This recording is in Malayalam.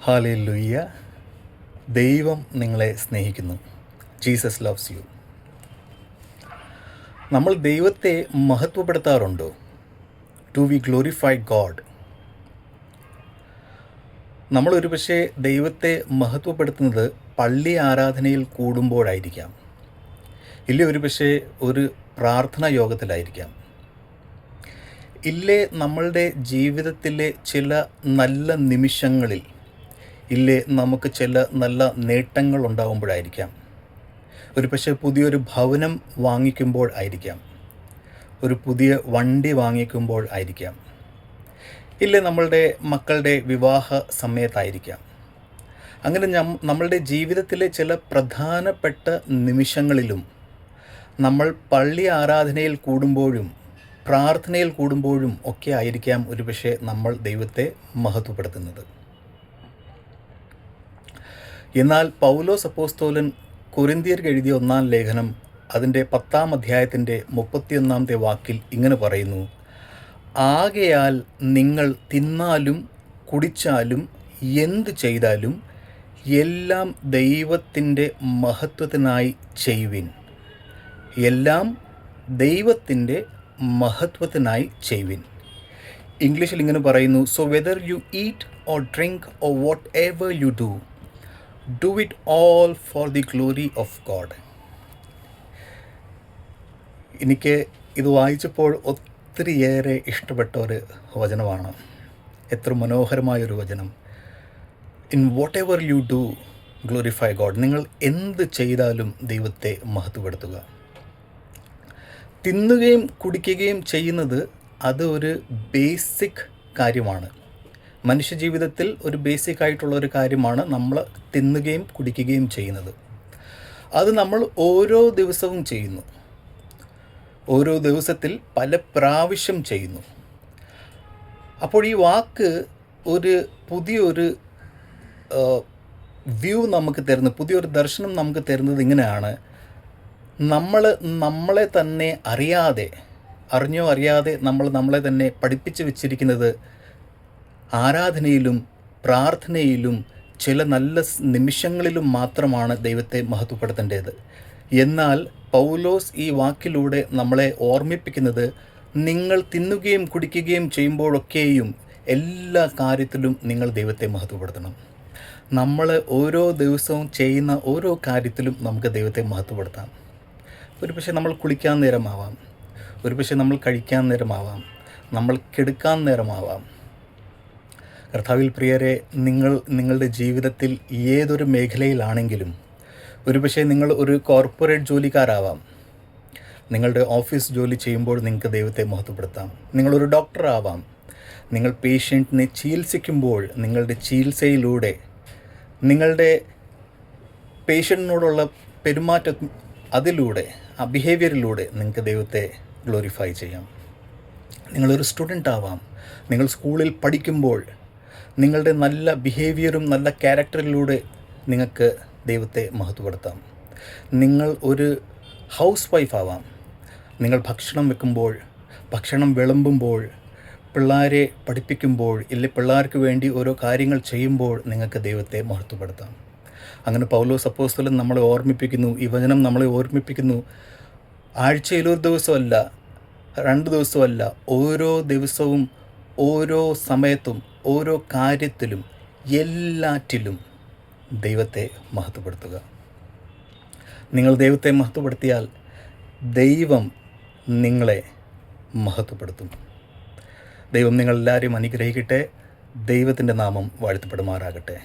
ഹല്ലേലൂയ. ദൈവം നിങ്ങളെ സ്നേഹിക്കുന്നു. Jesus loves you. നമ്മൾ ദൈവത്തെ മഹത്വപ്പെടുത്താറുണ്ടോ? Do we glorify God. നമ്മളൊരു പക്ഷേ ദൈവത്തെ മഹത്വപ്പെടുത്തുന്നത് പള്ളി ആരാധനയിൽ കൂടുമ്പോഴായിരിക്കാം. ഇല്ലേ ഒരു പക്ഷേ ഒരു പ്രാർത്ഥനാ യോഗത്തിലായിരിക്കാം. ഇല്ലേ നമ്മളുടെ ജീവിതത്തിലെ ചില നല്ല നിമിഷങ്ങളിൽ, ഇല്ലേ നമുക്ക് ചില നല്ല നേട്ടങ്ങൾ ഉണ്ടാകുമ്പോഴായിരിക്കാം. ഒരു പക്ഷേ പുതിയൊരു ഭവനം വാങ്ങിക്കുമ്പോൾ ആയിരിക്കാം. ഒരു പുതിയ വണ്ടി വാങ്ങിക്കുമ്പോൾ ആയിരിക്കാം. ഇല്ലേ നമ്മളുടെ മക്കളുടെ വിവാഹ സമയത്തായിരിക്കാം. അങ്ങനെ നമ്മളുടെ ജീവിതത്തിലെ ചില പ്രധാനപ്പെട്ട നിമിഷങ്ങളിലും നമ്മൾ പള്ളി ആരാധനയിൽ കൂടുമ്പോഴും പ്രാർത്ഥനയിൽ കൂടുമ്പോഴും ഒക്കെ ആയിരിക്കാം ഒരുപക്ഷെ നമ്മൾ ദൈവത്തെ മഹത്വപ്പെടുത്തുന്നത്. എന്നാൽ പൗലോസ് അപ്പോസ്തലൻ കൊരിന്ത്യർക്ക് എഴുതിയ 1-ാം ലേഖനം അതിൻ്റെ 10-ാം അധ്യായത്തിൻ്റെ 31-ാമത്തെ വാക്കിൽ ഇങ്ങനെ പറയുന്നു: ആകയാൽ നിങ്ങൾ തിന്നാലും കുടിച്ചാലും എന്തു ചെയ്താലും എല്ലാം ദൈവത്തിൻ്റെ മഹത്വത്തിനായി ചെയ്യുവിൻ. എല്ലാം ദൈവത്തിൻ്റെ മഹത്വത്തിനായി ചെയ്യുവിൻ. ഇംഗ്ലീഷിൽ ഇങ്ങനെ പറയുന്നു: so whether you eat or drink or what ever you do it all for the glory of God. എനിക്ക് ഇത് വായിച്ചപ്പോൾ ഒത്തിരിയേറെ ഇഷ്ടപ്പെട്ട ഒരു വചനമാണ്. എത്ര മനോഹരമായൊരു വചനം. In what ever you do glorify God. നിങ്ങൾ എന്ത് ചെയ്താലും ദൈവത്തെ മഹത്വപ്പെടുത്തുക. തിന്നുകയും കുടിക്കുകയും ചെയ്യുന്നത് അത് ഒരു ബേസിക് കാര്യമാണ്. മനുഷ്യജീവിതത്തിൽ ഒരു ബേസിക് ആയിട്ടുള്ള ഒരു കാര്യമാണ് നമ്മൾ തിന്നുകയും കുടിക്കുകയും ചെയ്യുന്നത്. അത് നമ്മൾ ഓരോ ദിവസവും ചെയ്യുന്നു. ഓരോ ദിവസത്തിൽ പല പ്രാവശ്യം ചെയ്യുന്നു. അപ്പോൾ ഈ വാക്ക് ഒരു പുതിയൊരു വ്യൂ നമുക്ക് തരുന്നത്, പുതിയൊരു ദർശനം നമുക്ക് തരുന്നത് ഇങ്ങനെയാണ്: നമ്മളെ തന്നെ അറിഞ്ഞോ അറിയാതെ നമ്മളെ തന്നെ പഠിപ്പിച്ച് വെച്ചിരിക്കുന്നത് ആരാധനയിലും പ്രാർത്ഥനയിലും ചില നല്ല നിമിഷങ്ങളിലും മാത്രമാണ് ദൈവത്തെ മഹത്വപ്പെടുത്തേണ്ടത്. എന്നാൽ പൗലോസ് ഈ വാക്കിലൂടെ നമ്മളെ ഓർമ്മിപ്പിക്കുന്നത്, നിങ്ങൾ തിന്നുകയും കുടിക്കുകയും ചെയ്യുമ്പോഴൊക്കെയും എല്ലാ കാര്യത്തിലും നിങ്ങൾ ദൈവത്തെ മഹത്വപ്പെടുത്തണം. നമ്മൾ ഓരോ ദിവസവും ചെയ്യുന്ന ഓരോ കാര്യത്തിലും നമുക്ക് ദൈവത്തെ മഹത്വപ്പെടുത്താം. ഒരു പക്ഷേ നമ്മൾ കുളിക്കാൻ നേരമാവാം, ഒരു പക്ഷേ നമ്മൾ കഴിക്കാൻ നേരമാവാം, കിടക്കാൻ നേരമാവാം. കർത്താവിൽ പ്രിയരെ, നിങ്ങളുടെ ജീവിതത്തിൽ ഏതൊരു മേഖലയിലാണെങ്കിലും, ഒരു പക്ഷേ നിങ്ങൾ ഒരു കോർപ്പറേറ്റ് ജോലിക്കാരാവാം. നിങ്ങളുടെ ഓഫീസ് ജോലി ചെയ്യുമ്പോൾ നിങ്ങൾക്ക് ദൈവത്തെ മഹത്വപ്പെടുത്താം. നിങ്ങളൊരു ഡോക്ടറാവാം. നിങ്ങൾ പേഷ്യൻറ്റിനെ ചികിത്സിക്കുമ്പോൾ നിങ്ങളുടെ ചികിത്സയിലൂടെ, നിങ്ങളുടെ പേഷ്യൻറ്റിനോടുള്ള പെരുമാറ്റം, അതിലൂടെ ആ ബിഹേവിയറിലൂടെ നിങ്ങൾക്ക് ദൈവത്തെ ഗ്ലോറിഫൈ ചെയ്യാം. നിങ്ങളൊരു സ്റ്റുഡൻ്റ് ആവാം. നിങ്ങൾ സ്കൂളിൽ പഠിക്കുമ്പോൾ നിങ്ങളുടെ നല്ല ബിഹേവിയറും നല്ല ക്യാരക്ടറിലൂടെ നിങ്ങൾക്ക് ദൈവത്തെ മഹത്വപ്പെടുത്താം. നിങ്ങൾ ഒരു ഹൗസ് വൈഫ് ആവാം. നിങ്ങൾ ഭക്ഷണം വെക്കുമ്പോൾ, ഭക്ഷണം വിളമ്പുമ്പോൾ, പിള്ളേരെ പഠിപ്പിക്കുമ്പോൾ, ഇല്ല പിള്ളേർക്ക് വേണ്ടി ഓരോ കാര്യങ്ങൾ ചെയ്യുമ്പോൾ നിങ്ങൾക്ക് ദൈവത്തെ മഹത്വപ്പെടുത്താം. അങ്ങനെ പൗലോസ് അപ്പോസ്തലൻ നമ്മളെ ഓർമ്മിപ്പിക്കുന്നു, ഈ വചനം നമ്മളെ ഓർമ്മിപ്പിക്കുന്നു, ആഴ്ചയിൽ ഒരു ദിവസമല്ല, 2 ദിവസമല്ല, ഓരോ ദിവസവും ഓരോ സമയത്തും ഓരോ കാര്യത്തിലും എല്ലാറ്റിലും ദൈവത്തെ മഹത്വപ്പെടുത്തുക. നിങ്ങൾ ദൈവത്തെ മഹത്വപ്പെടുത്തിയാൽ ദൈവം നിങ്ങളെ മഹത്വപ്പെടുത്തും. ദൈവം നിങ്ങളെല്ലാവരെയും അനുഗ്രഹിക്കട്ടെ. ദൈവത്തിൻ്റെ നാമം വാഴ്ത്തപ്പെടുമാറാകട്ടെ.